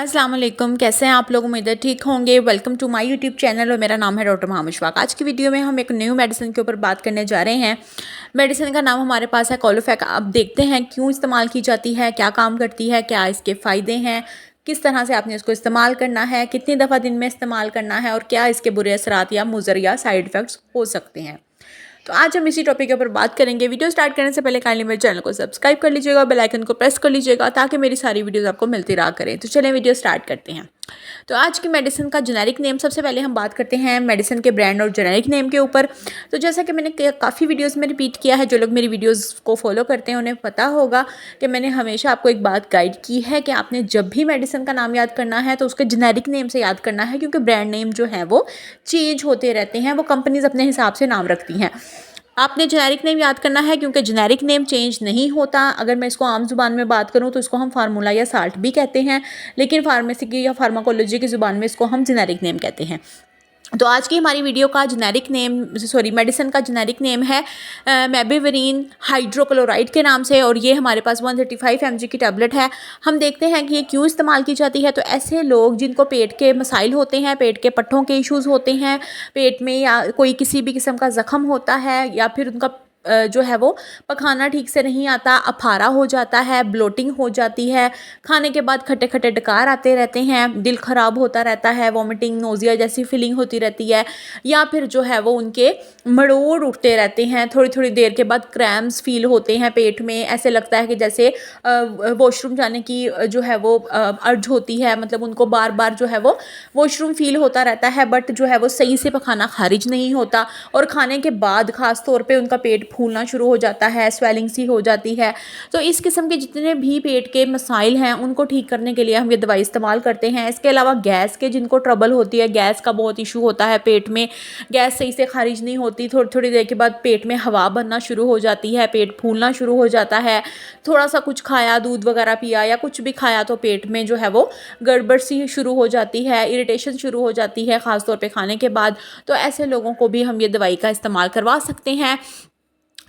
अस्सलाम वालेकुम, कैसे हैं आप लोग। उम्मीद है ठीक होंगे। Welcome to my YouTube channel और मेरा नाम है डॉक्टर मोहम्मद इशफाक। आज की वीडियो में हम एक न्यू मेडिसिन के ऊपर बात करने जा रहे हैं। मेडिसिन का नाम हमारे पास है कॉलोफेक। अब देखते हैं क्यों इस्तेमाल की जाती है, क्या काम करती है, क्या इसके फ़ायदे हैं, किस तरह से आपने इसको इस्तेमाल करना है, कितनी दफ़ा दिन में इस्तेमाल करना है और क्या इसके बुरे असरात या मुज़र या साइड इफ़ेक्ट्स हो सकते हैं। तो आज हम इसी टॉपिक के ऊपर बात करेंगे। वीडियो स्टार्ट करने से पहले काइंडली मेरे चैनल को सब्सक्राइब कर लीजिएगा, बेल आइकन को प्रेस कर लीजिएगा ताकि मेरी सारी वीडियोस आपको मिलती रहा करें। तो चलें वीडियो स्टार्ट करते हैं। तो आज की मेडिसिन का जेनेरिक नेम, सबसे पहले हम बात करते हैं मेडिसिन के ब्रांड और जेनेरिक नेम के ऊपर। तो जैसा कि मैंने काफ़ी वीडियोस में रिपीट किया है, जो लोग मेरी वीडियोस को फॉलो करते हैं उन्हें पता होगा कि मैंने हमेशा आपको एक बात गाइड की है कि आपने जब भी मेडिसिन का नाम याद करना है तो उसके जेनेरिक नेम से याद करना है, क्योंकि ब्रांड नेम जो है वो चेंज होते रहते हैं, वो कंपनीज अपने हिसाब से नाम रखती हैं। आपने जेनेरिक नेम याद करना है क्योंकि जेनेरिक नेम चेंज नहीं होता। अगर मैं इसको आम ज़ुबान में बात करूँ तो इसको हम फार्मूला या साल्ट भी कहते हैं, लेकिन फार्मेसी की या फार्माकोलॉजी की ज़ुबान में इसको हम जेनेरिक नेम कहते हैं। तो आज की हमारी वीडियो का मेडिसिन का जेनेरिक नेम है मेबिवरीन हाइड्रोक्लोराइड के नाम से, और ये हमारे पास 135 mg की टैबलेट है। हम देखते हैं कि ये क्यों इस्तेमाल की जाती है। तो ऐसे लोग जिनको पेट के मसाइल होते हैं, पेट के पट्ठों के इश्यूज़ होते हैं, पेट में या कोई किसी भी किस्म का ज़ख़म होता है, या फिर उनका जो है वो पखाना ठीक से नहीं आता, अफारा हो जाता है, ब्लोटिंग हो जाती है, खाने के बाद खट्टे खट्टे डकार आते रहते हैं, दिल ख़राब होता रहता है, वॉमिटिंग नोज़िया जैसी फीलिंग होती रहती है, या फिर जो है वो उनके मड़ोड़ उठते रहते हैं, थोड़ी थोड़ी देर के बाद क्रैम्स फील होते हैं पेट में, ऐसे लगता है कि जैसे वॉशरूम जाने की जो है वो अर्ज होती है, मतलब उनको बार बार जो है वो वॉशरूम फील होता रहता है, बट जो है वो सही से पखाना खारिज नहीं होता, और खाने के बाद ख़ास तौर पे उनका पेट फूलना शुरू हो जाता है, स्वेलिंग सी हो जाती है। तो इस किस्म के जितने भी पेट के मसाइल हैं उनको ठीक करने के लिए हम ये दवाई इस्तेमाल करते हैं। इसके अलावा गैस के जिनको ट्रबल होती है, गैस का बहुत इशू होता है पेट में, गैस सही से खारिज नहीं होती, थोड़ी थोड़ी देर के बाद पेट में हवा बनना शुरू हो जाती है, पेट फूलना शुरू हो जाता है, थोड़ा सा कुछ खाया, दूध वगैरह पिया या कुछ भी खाया तो पेट में जो है वो गड़बड़ सी शुरू हो जाती है, इरिटेशन शुरू हो जाती है ख़ासतौर पे खाने के बाद। तो ऐसे लोगों को भी हम ये दवाई का इस्तेमाल करवा सकते हैं।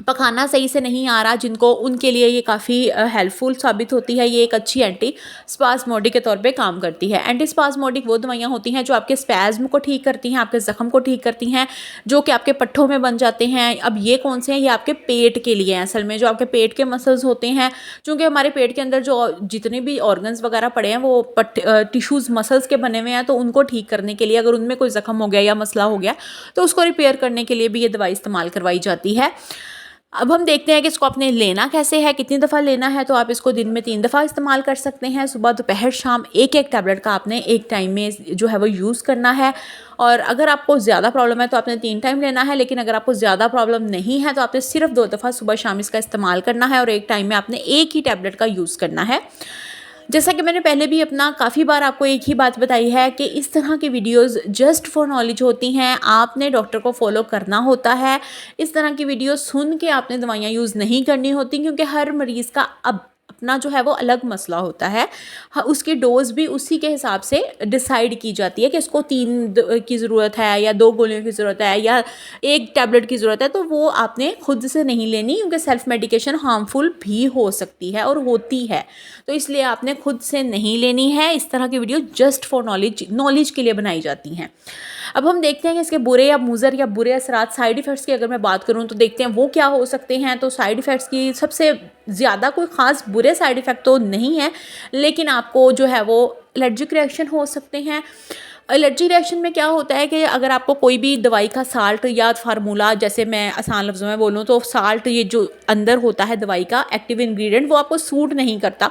पखाना सही से नहीं आ रहा जिनको, उनके लिए ये काफ़ी हेल्पफुल साबित होती है। ये एक अच्छी एंटी स्पास्मोडिक के तौर पे काम करती है। एंटी स्पास्मोडिक वो दवाइयाँ होती हैं जो आपके स्पैज़्म को ठीक करती हैं, आपके ज़ख़म को ठीक करती हैं, जो कि आपके पट्ठों में बन जाते हैं। अब ये कौन से हैं? ये आपके पेट के लिए हैं असल में, जो आपके पेट के मसल्स होते हैं, चूँकि हमारे पेट के अंदर जो जितने भी ऑर्गन्स वगैरह पड़े हैं वो टिश्यूज़ मसल्स के बने हुए हैं, तो उनको ठीक करने के लिए, अगर उनमें कोई ज़ख़म हो गया या मसला हो गया तो उसको रिपेयर करने के लिए भी ये दवाई इस्तेमाल करवाई जाती है। अब हम देखते हैं कि इसको आपने लेना कैसे है, कितनी दफ़ा लेना है। तो आप इसको दिन में 3 दफ़ा इस्तेमाल कर सकते हैं, सुबह दोपहर शाम। एक एक टैबलेट का आपने एक टाइम में जो है वो यूज़ करना है। और अगर आपको ज़्यादा प्रॉब्लम है तो आपने 3 टाइम लेना है, लेकिन अगर आपको ज़्यादा प्रॉब्लम नहीं है तो आपने सिर्फ 2 दफ़ा सुबह शाम इसका इस्तेमाल करना है, और एक टाइम में आपने एक ही टैबलेट का यूज़ करना है। जैसा कि मैंने पहले भी अपना काफ़ी बार आपको एक ही बात बताई है कि इस तरह की वीडियोस जस्ट फॉर नॉलेज होती हैं, आपने डॉक्टर को फॉलो करना होता है। इस तरह की वीडियो सुन के आपने दवाइयाँ यूज़ नहीं करनी होती, क्योंकि हर मरीज़ का अपना जो है वो अलग मसला होता है। उसकी डोज़ भी उसी के हिसाब से डिसाइड की जाती है कि इसको 3 की ज़रूरत है या 2 गोलियों की ज़रूरत है या 1 टैबलेट की ज़रूरत है। तो वो आपने खुद से नहीं लेनी, क्योंकि सेल्फ मेडिकेशन हार्मफुल भी हो सकती है और होती है, तो इसलिए आपने खुद से नहीं लेनी है। इस तरह की वीडियो जस्ट फॉर नॉलेज के लिए बनाई जाती हैं। अब हम देखते हैं कि इसके बुरे या मुज़र या बुरे असरात, साइड इफ़ेक्ट्स की अगर मैं बात करूँ तो देखते हैं वो क्या हो सकते हैं। तो साइड इफ़ेक्ट्स की सबसे ज़्यादा कोई ख़ास बुरे साइड इफ़ेक्ट तो नहीं है, लेकिन आपको जो है वो एलर्जिक रिएक्शन हो सकते हैं। एलर्जी रिएक्शन में क्या होता है कि अगर आपको कोई भी दवाई का साल्ट या फार्मूला, जैसे मैं आसान लफ्ज़ों में बोलूँ तो साल्ट, ये जो अंदर होता है दवाई का एक्टिव इंग्रेडिएंट, वो आपको सूट नहीं करता,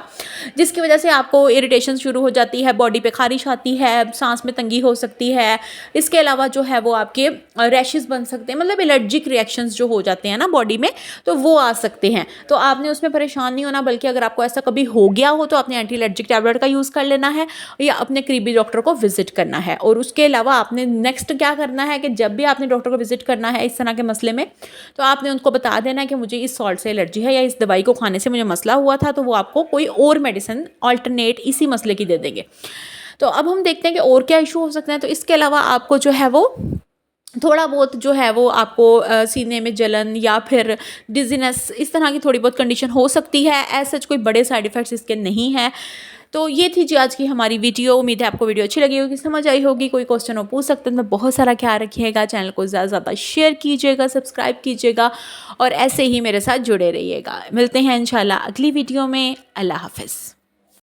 जिसकी वजह से आपको इरिटेशन शुरू हो जाती है, बॉडी पे खारिश आती है, सांस में तंगी हो सकती है। इसके अलावा जो है वो आपके रैशेस बन सकते हैं, मतलब एलर्जिक रिएक्शंस जो हो जाते हैं ना बॉडी में, तो वो आ सकते हैं। तो आपने उसमें परेशान नहीं होना, बल्कि अगर आपको ऐसा कभी हो गया हो तो आपने एंटी एलर्जिक टैबलेट का यूज़ कर लेना है, या अपने करीबी डॉक्टर को विजिट करना है। और उसके अलावा आपने नेक्स्ट क्या करना है कि जब भी आपने डॉक्टर को विजिट करना है इस तरह के मसले में, तो आपने उनको बता देना है कि मुझे इस सॉल्ट से एलर्जी है या इस दवाई को खाने से मुझे मसला हुआ था, तो वो आपको कोई और मेडिसिन अल्टरनेट इसी मसले की दे देंगे। तो अब हम देखते हैं कि और क्या इशू हो सकते हैं। तो इसके अलावा आपको जो है वो थोड़ा बहुत जो है वो आपको सीने में जलन या फिर डिजीनेस, इस तरह की थोड़ी बहुत कंडीशन हो सकती है। एज सच कोई बड़े साइड इफ़ेक्ट्स इसके नहीं है। तो ये थी जी आज की हमारी वीडियो। उम्मीद है आपको वीडियो अच्छी लगी होगी, समझ आई होगी। कोई क्वेश्चन हो पूछ सकते हैं। तो बहुत सारा ख्याल रखिएगा, चैनल को ज़्यादा से ज़्यादा शेयर कीजिएगा, सब्सक्राइब कीजिएगा और ऐसे ही मेरे साथ जुड़े रहिएगा। मिलते हैं इंशाल्लाह अगली वीडियो में। अल्लाह हाफ़िज़।